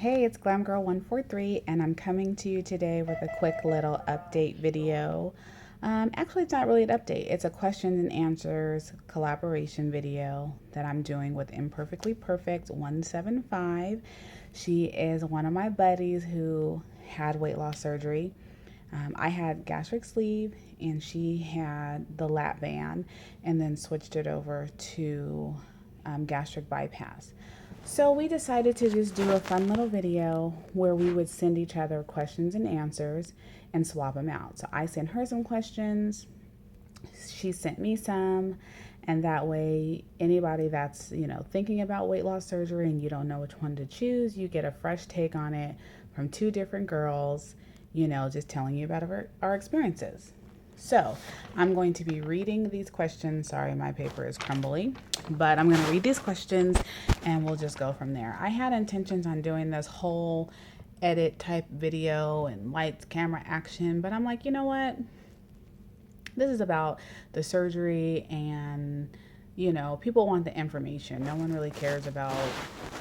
Hey, it's Glam Girl 143, and I'm coming to you today with a quick little update video. Actually, it's not really an update, it's a questions and answers collaboration video that I'm doing with Imperfectly Perfect 175. She is one of my buddies who had weight loss surgery. I had gastric sleeve, and she had the lap band, and then switched it over to gastric bypass. So we decided to just do a fun little video where we would send each other questions and answers and swap them out. So I sent her some questions, she sent me some, and that way anybody that's, thinking about weight loss surgery and you don't know which one to choose, you get a fresh take on it from two different girls, just telling you about our experiences. So I'm going to be reading these questions. Sorry, my paper is crumbly, but I'm going to read these questions and we'll just go from there. I had intentions on doing this whole edit type video and lights, camera, action, but I'm like, you know what? This is about the surgery and, people want the information. No one really cares about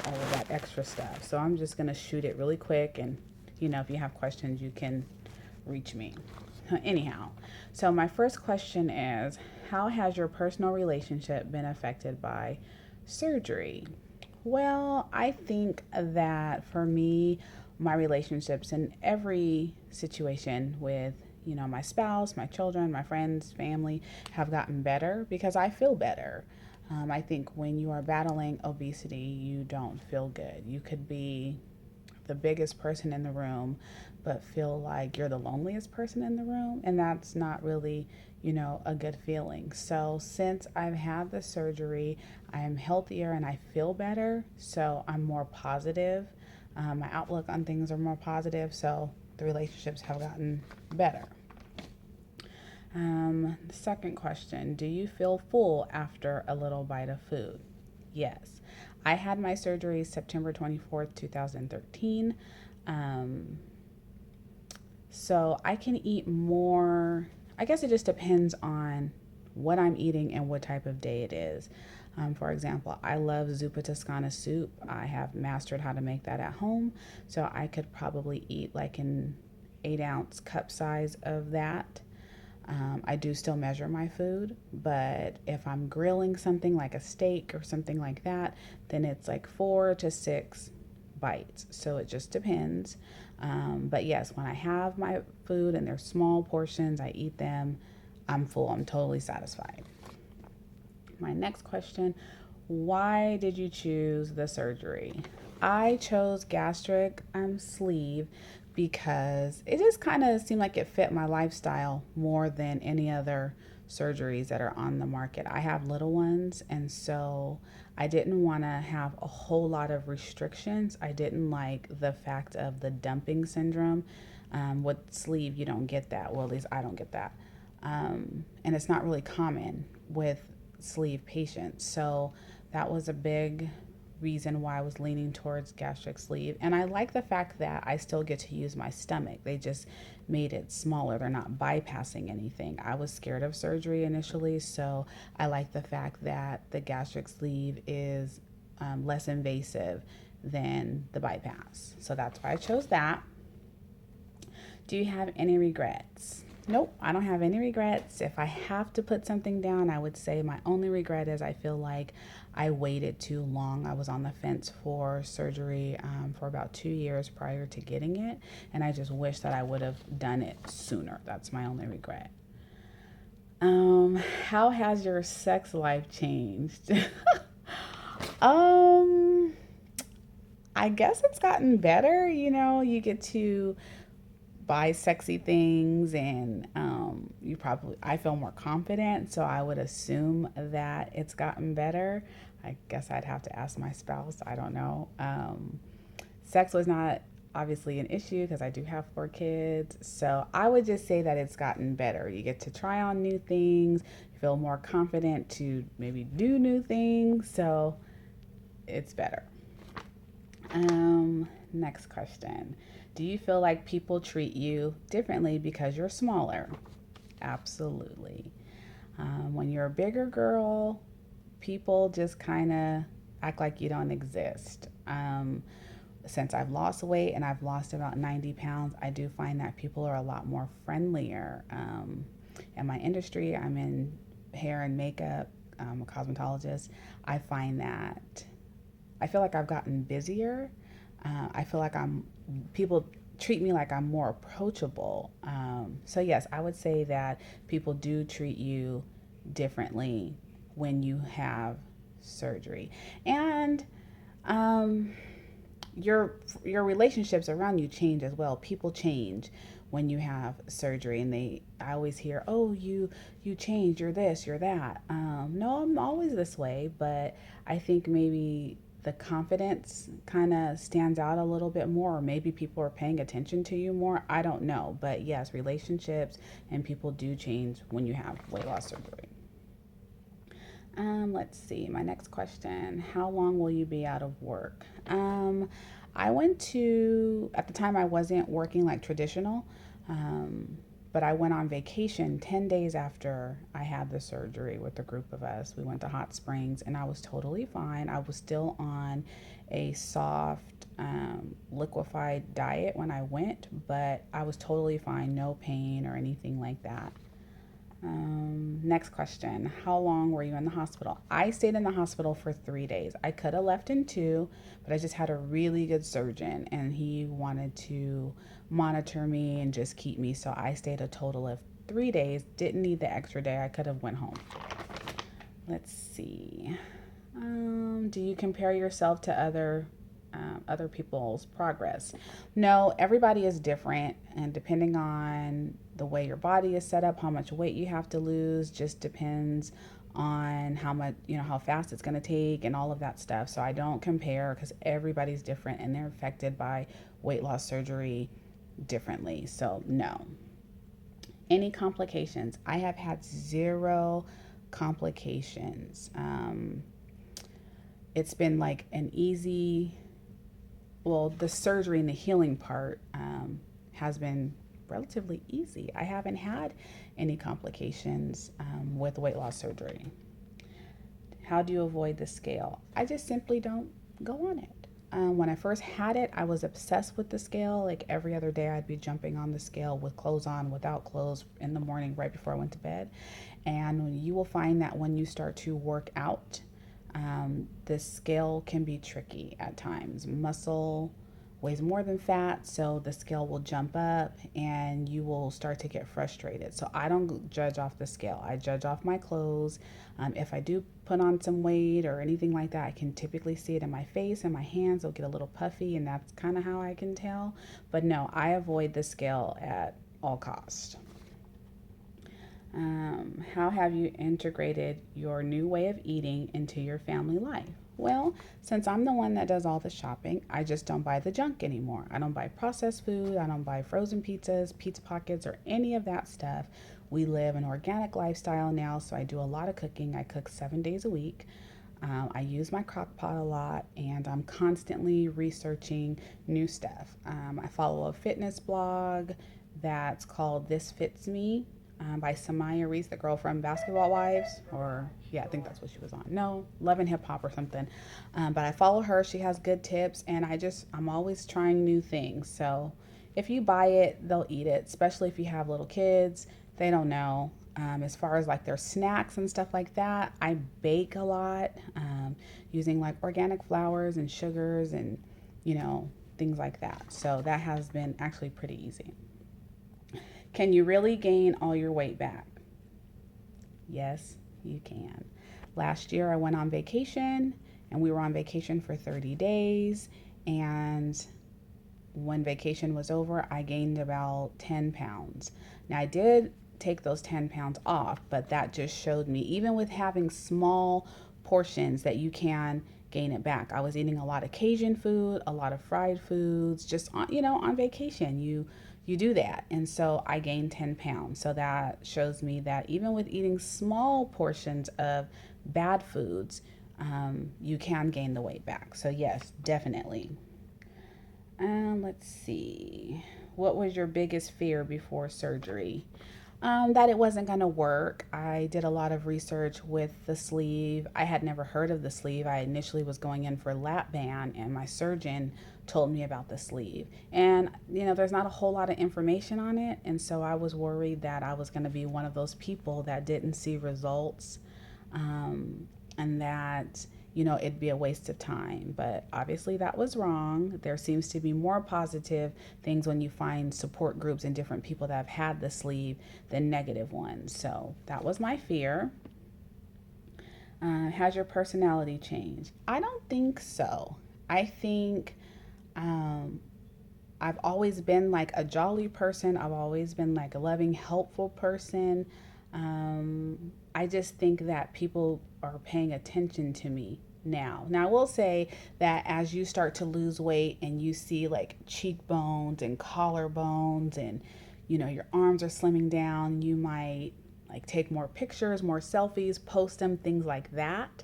all of that extra stuff. So I'm just going to shoot it really quick. And, if you have questions, you can reach me. Anyhow, so my first question is, how has your personal relationship been affected by surgery? Well, I think that for me, my relationships in every situation with, my spouse, my children, my friends, family have gotten better because I feel better. I think when you are battling obesity, you don't feel good. You could be the biggest person in the room, but feel like you're the loneliest person in the room. And that's not really, a good feeling. So since I've had the surgery, I am healthier and I feel better. So I'm more positive. My outlook on things are more positive. So the relationships have gotten better. The second question, do you feel full after a little bite of food? Yes. I had my surgery September 24th, 2013. So I can eat more. I guess it just depends on what I'm eating and what type of day it is. For example, I love zuppa toscana soup. I have mastered how to make that at home. So I could probably eat like an 8-ounce cup size of that. I do still measure my food, but if I'm grilling something like a steak or something like that, then it's like 4 to 6 bites. So it just depends. But yes, when I have my food and they're small portions, I eat them, I'm full. I'm totally satisfied. My next question, why did you choose the surgery? I chose gastric sleeve because it just kind of seemed like it fit my lifestyle more than any other surgeries that are on the market. I have little ones, and so I didn't want to have a whole lot of restrictions. I didn't like the fact of the dumping syndrome. With sleeve, you don't get that. Well, at least I don't get that. And it's not really common with sleeve patients. So that was a big reason why I was leaning towards gastric sleeve. And I like the fact that I still get to use my stomach. They just made it smaller. They're not bypassing anything. I was scared of surgery initially, so I like the fact that the gastric sleeve is less invasive than the bypass. So that's why I chose that. Do you have any regrets? Nope, I don't have any regrets. If I have to put something down, I would say my only regret is I feel like I waited too long. I was on the fence for surgery for about 2 years prior to getting it, and I just wish that I would have done it sooner. That's my only regret. How has your sex life changed? um, I guess it's gotten better. You get to buy sexy things, and I feel more confident, so I would assume that it's gotten better. I guess I'd have to ask my spouse. I don't know. Sex was not obviously an issue because I do have 4 kids, so I would just say that it's gotten better. You get to try on new things, you feel more confident to maybe do new things, so it's better. Next question. Do you feel like people treat you differently because you're smaller? Absolutely. When you're a bigger girl, people just kind of act like you don't exist. since I've lost weight and I've lost about 90 pounds, I do find that people are a lot more friendlier. In my industry, I'm in hair and makeup, I'm a cosmetologist. I find that I feel like I've gotten busier. I feel like people treat me like I'm more approachable. So, yes, I would say that people do treat you differently when you have surgery. And um, your relationships around you change as well. People change when you have surgery, and I always hear, oh, you changed, you're this, you're that. No, I'm always this way, but I think maybe the confidence kind of stands out a little bit more, or maybe people are paying attention to you more. I don't know, but yes, relationships and people do change when you have weight loss surgery. Let's see. My next question: how long will you be out of work? I went to, at the time, I wasn't working like traditional, um, but I went on vacation 10 days after I had the surgery with a group of us. We went to Hot Springs and I was totally fine. I was still on a soft, liquefied diet when I went, but I was totally fine, no pain or anything like that. Next question. How long were you in the hospital? I stayed in the hospital for 3 days. I could have left in two, but I just had a really good surgeon and he wanted to monitor me and just keep me. So I stayed a total of 3 days. Didn't need the extra day. I could have went home. Let's see. Do you compare yourself to other people's progress? No, everybody is different, and depending on the way your body is set up, how much weight you have to lose, just depends on how much, how fast it's going to take and all of that stuff. So I don't compare because everybody's different and they're affected by weight loss surgery differently. So no. Any complications? I have had zero complications. It's been like an easy, well, the surgery and the healing part has been relatively easy. I haven't had any complications with weight loss surgery. How do you avoid the scale? I just simply don't go on it. When I first had it, I was obsessed with the scale. Like every other day, I'd be jumping on the scale with clothes on, without clothes, in the morning, right before I went to bed. And you will find that when you start to work out, the scale can be tricky at times. Muscle weighs more than fat, so the scale will jump up and you will start to get frustrated. So I don't judge off the scale. I judge off my clothes. If I do put on some weight or anything like that, I can typically see it in my face and my hands will get a little puffy, and that's kind of how I can tell. But no, I avoid the scale at all costs. How have you integrated your new way of eating into your family life? Well, since I'm the one that does all the shopping, I just don't buy the junk anymore. I don't buy processed food. I don't buy frozen pizzas, pizza pockets, or any of that stuff. We live an organic lifestyle now, so I do a lot of cooking. I cook 7 days a week. I use my crock pot a lot, and I'm constantly researching new stuff. I follow a fitness blog that's called This Fits Me, by Samaya Reese, the girl from Basketball Wives, or yeah, I think that's what she was on. No, Love and Hip Hop or something. But I follow her. She has good tips, and I'm always trying new things. So if you buy it, they'll eat it, especially if you have little kids. They don't know. As far as like their snacks and stuff like that, I bake a lot, using like organic flours and sugars and, things like that. So that has been actually pretty easy. Can you really gain all your weight back? Yes, you can. Last year, I went on vacation, and we were on vacation for 30 days. And when vacation was over, I gained about 10 pounds. Now, I did take those 10 pounds off, but that just showed me, even with having small portions, that you can gain it back. I was eating a lot of Cajun food, a lot of fried foods, just on vacation. You do that. And so I gained 10 pounds. So that shows me that even with eating small portions of bad foods, you can gain the weight back. So yes, definitely. Let's see. What was your biggest fear before surgery? That it wasn't going to work. I did a lot of research with the sleeve. I had never heard of the sleeve. I initially was going in for lap band, and my surgeon told me about the sleeve. And, there's not a whole lot of information on it. And so I was worried that I was going to be one of those people that didn't see results, and that it'd be a waste of time. But obviously, that was wrong. There seems to be more positive things when you find support groups and different people that have had the sleeve than negative ones. So that was my fear. Has your personality changed? I don't think so. I think um, I've always been like a jolly person. I've always been like a loving, helpful person. I just think that people are paying attention to me now. Now, I will say that as you start to lose weight and you see like cheekbones and collarbones and your arms are slimming down, you might like take more pictures, more selfies, post them, things like that.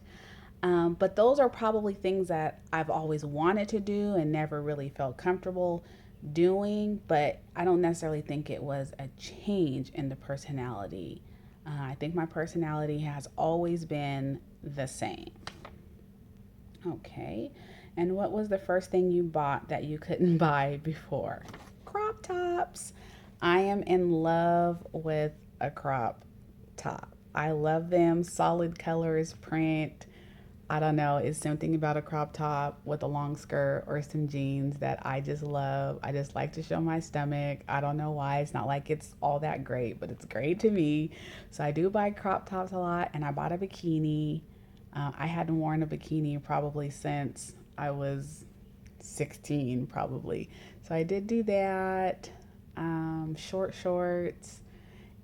But those are probably things that I've always wanted to do and never really felt comfortable doing. But I don't necessarily think it was a change in the personality. I think my personality has always been the same. Okay. And what was the first thing you bought that you couldn't buy before? Crop tops. I am in love with a crop top. I love them. Solid colors, print. I don't know, it's something about a crop top with a long skirt or some jeans that I just love. I just like to show my stomach. I don't know why. It's not like it's all that great, but it's great to me. So I do buy crop tops a lot, and I bought a bikini. I hadn't worn a bikini probably since I was 16, probably. So I did do that. Short shorts.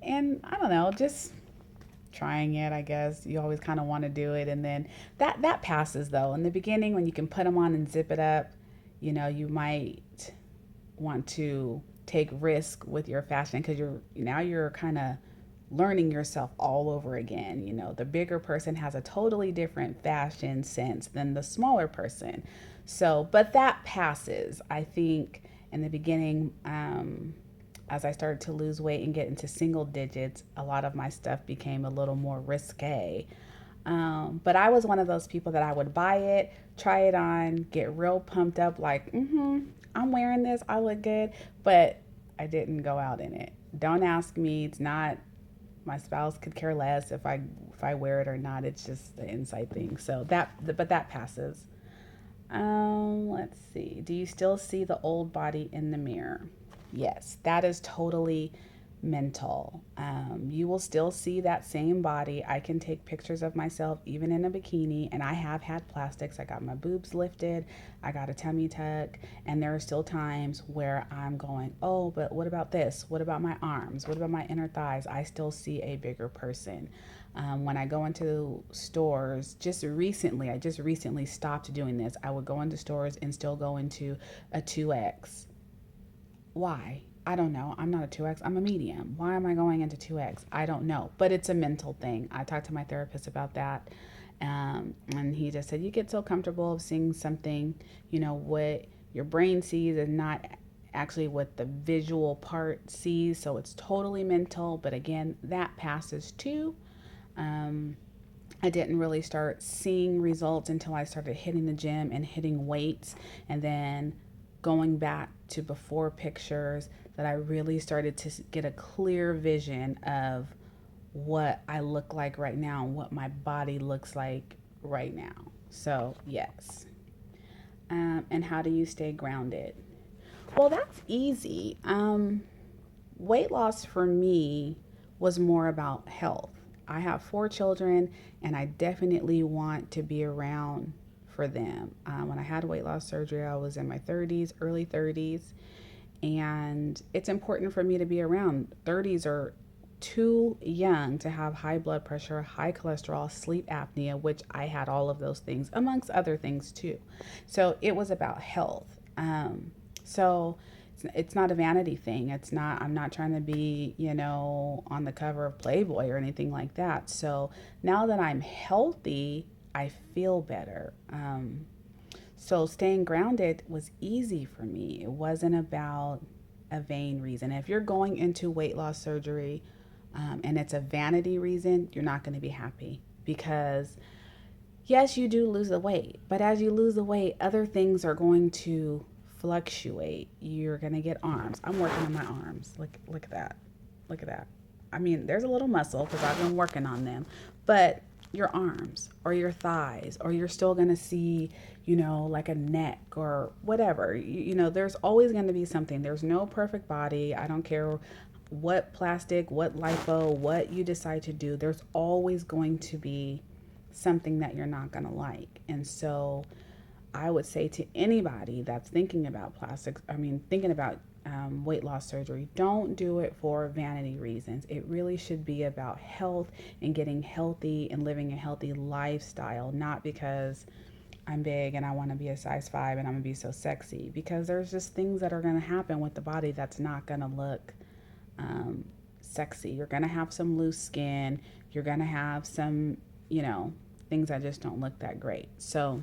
And I don't know, just trying it, I guess. You always kind of want to do it, and then that passes though. In the beginning, when you can put them on and zip it up, you might want to take risk with your fashion because you're kind of learning yourself all over again. The bigger person has a totally different fashion sense than the smaller person. So, but that passes. I think in the beginning, as I started to lose weight and get into single digits, a lot of my stuff became a little more risque. But I was one of those people that I would buy it, try it on, get real pumped up, like, I'm wearing this, I look good, but I didn't go out in it. Don't ask me. It's not, my spouse could care less if I wear it or not. It's just the inside thing. So but that passes. Let's see. Do you still see the old body in the mirror? Yes, that is totally mental. You will still see that same body. I can take pictures of myself even in a bikini, and I have had plastics. I got my boobs lifted, I got a tummy tuck, and there are still times where I'm going, oh, but what about this? What about my arms? What about my inner thighs? I still see a bigger person. When I go into stores, I just recently stopped doing this. I would go into stores and still go into a 2X. Why? I don't know. I'm not a 2X. I'm a medium. Why am I going into 2X? I don't know. But it's a mental thing. I talked to my therapist about that. And he just said, you get so comfortable of seeing something, what your brain sees and not actually what the visual part sees. So it's totally mental. But again, that passes too. I didn't really start seeing results until I started hitting the gym and hitting weights, and then going back to before pictures, that I really started to get a clear vision of what I look like right now and what my body looks like right now. So, yes. And how do you stay grounded? Well, that's easy. Weight loss for me was more about health. I have 4 children, and I definitely want to be around for them. When I had weight loss surgery, I was in my 30s, early 30s, and it's important for me to be around. 30s are too young to have high blood pressure, high cholesterol, sleep apnea, which I had all of those things, amongst other things too. So it was about health. So it's not a vanity thing. I'm not trying to be, on the cover of Playboy or anything like that. So now that I'm healthy, I feel better. So staying grounded was easy for me. It wasn't about a vain reason. If you're going into weight loss surgery, and it's a vanity reason, you're not going to be happy because yes, you do lose the weight, but as you lose the weight, other things are going to fluctuate. You're going to get arms. I'm working on my arms. Look at that. Look at that. I mean, there's a little muscle because I've been working on them, but your arms or your thighs, or you're still going to see, like a neck or whatever. There's always going to be something. There's no perfect body. I don't care what plastic, what lipo, what you decide to do. There's always going to be something that you're not going to like. And so I would say to anybody that's thinking about thinking about weight loss surgery, don't do it for vanity reasons. It really should be about health and getting healthy and living a healthy lifestyle, not because I'm big and I want to be a size 5 and I'm going to be so sexy, because there's just things that are going to happen with the body that's not going to look sexy. You're going to have some loose skin. You're going to have some, things that just don't look that great. So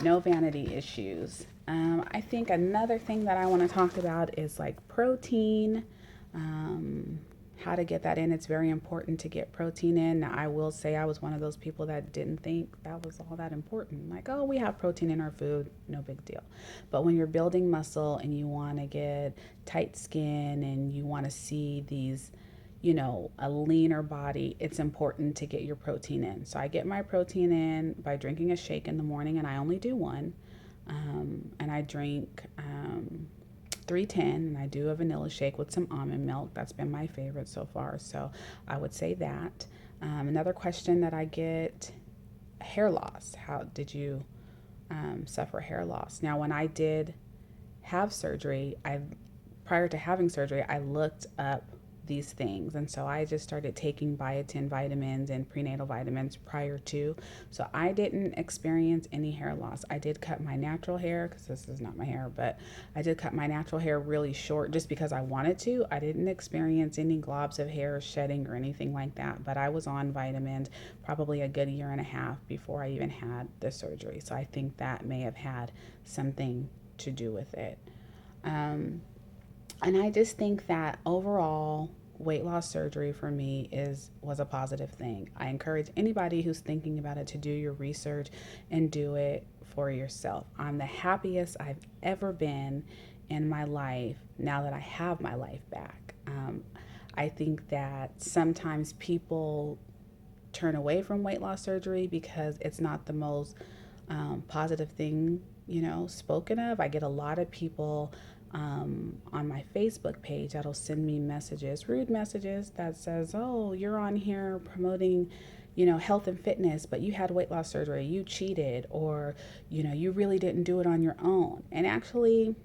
no vanity issues. I think another thing that I want to talk about is like protein, how to get that in. It's very important to get protein in. Now, I will say I was one of those people that didn't think that was all that important. Like, oh, we have protein in our food, no big deal. But when you're building muscle and you want to get tight skin and you want to see these, a leaner body, it's important to get your protein in. So I get my protein in by drinking a shake in the morning, and I only do one. And I drink 310, and I do a vanilla shake with some almond milk. That's been my favorite so far. So I would say that. Another question that I get, hair loss. How did you suffer hair loss? Now, when I did have surgery, prior to having surgery, I looked up these things, and so I just started taking biotin vitamins and prenatal vitamins prior to, so I didn't experience any hair loss. I did cut my natural hair, because this is not my hair, but I did cut my natural hair really short just because I wanted to. I didn't experience any globs of hair shedding or anything like that, but I was on vitamins probably a good year and a half before I even had the surgery, so I think that may have had something to do with it. And I just think that overall, weight loss surgery for me was a positive thing. I encourage anybody who's thinking about it to do your research and do it for yourself. I'm the happiest I've ever been in my life now that I have my life back. I think that sometimes people turn away from weight loss surgery because it's not the most positive thing, spoken of. I get a lot of people on my Facebook page that'll send me messages, rude messages that says, oh, you're on here promoting, health and fitness, but you had weight loss surgery, you cheated, or, you really didn't do it on your own. And actually,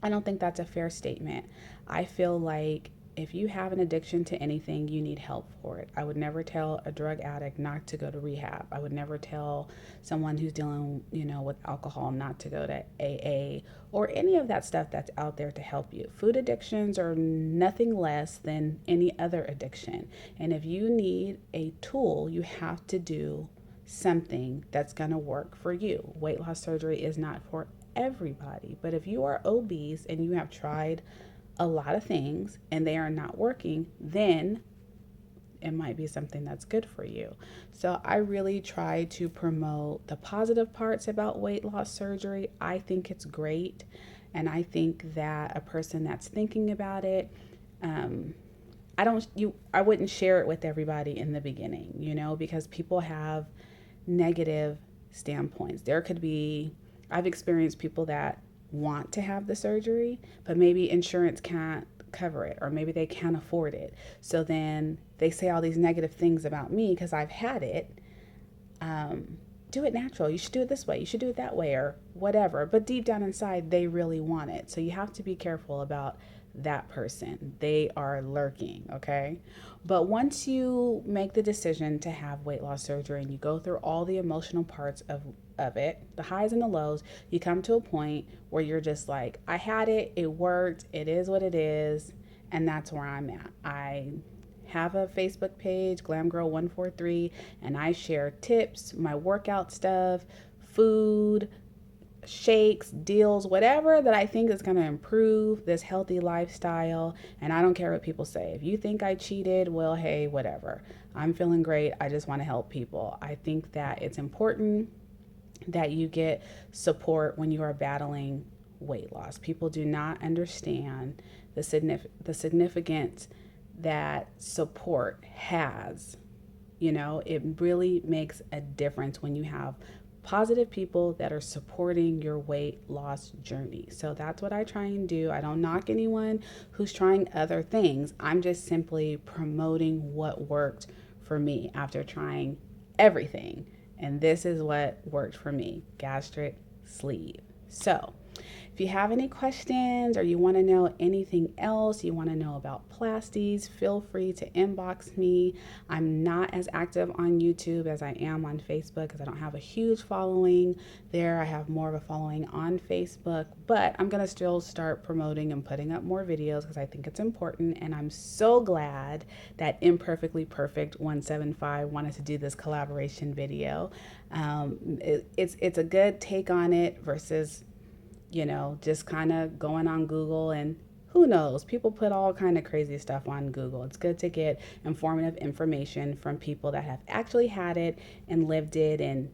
I don't think that's a fair statement. I feel like if you have an addiction to anything, you need help for it. I would never tell a drug addict not to go to rehab. I would never tell someone who's dealing, with alcohol not to go to AA or any of that stuff that's out there to help you. Food addictions are nothing less than any other addiction. And if you need a tool, you have to do something that's going to work for you. Weight loss surgery is not for everybody, but if you are obese and you have tried a lot of things and they are not working, then it might be something that's good for you. So I really try to promote the positive parts about weight loss surgery. I think it's great, and I think that a person that's thinking about it, I wouldn't share it with everybody in the beginning, because people have negative standpoints. I've experienced people that want to have the surgery, but maybe insurance can't cover it, or maybe they can't afford it. So then they say all these negative things about me because I've had it. Do it natural. You should do it this way. You should do it that way, or whatever. But deep down inside, they really want it. So you have to be careful about that person. They are lurking, okay? But once you make the decision to have weight loss surgery and you go through all the emotional parts of it, the highs and the lows, you come to a point where you're just like, I had it, it worked, it is what it is, and that's where I'm at. I have a Facebook page, Glam Girl 143, and I share tips, my workout stuff, food, shakes, deals, whatever that I think is going to improve this healthy lifestyle. And I don't care what people say. If you think I cheated, well, hey, whatever. I'm feeling great. I just want to help people. I think that it's important that you get support when you are battling weight loss. People do not understand the significance that support has. You know, it really makes a difference when you have positive people that are supporting your weight loss journey. So that's what I try and do. I don't knock anyone who's trying other things. I'm just simply promoting what worked for me after trying everything. And this is what worked for me: gastric sleeve. So if you have any questions or you want to know anything else, you want to know about plasties, feel free to inbox me. I'm not as active on YouTube as I am on Facebook because I don't have a huge following there. I have more of a following on Facebook, but I'm going to still start promoting and putting up more videos because I think it's important. And I'm so glad that Imperfectly Perfect 175 wanted to do this collaboration video. It's a good take on it versus just kind of going on Google, and who knows, people put all kind of crazy stuff on Google. It's good to get informative information from people that have actually had it and lived it and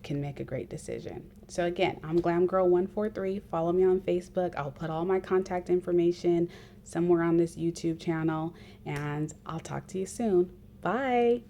can make a great decision. So again, I'm Glam Girl 143. Follow me on Facebook. I'll put all my contact information somewhere on this YouTube channel, and I'll talk to you soon. Bye.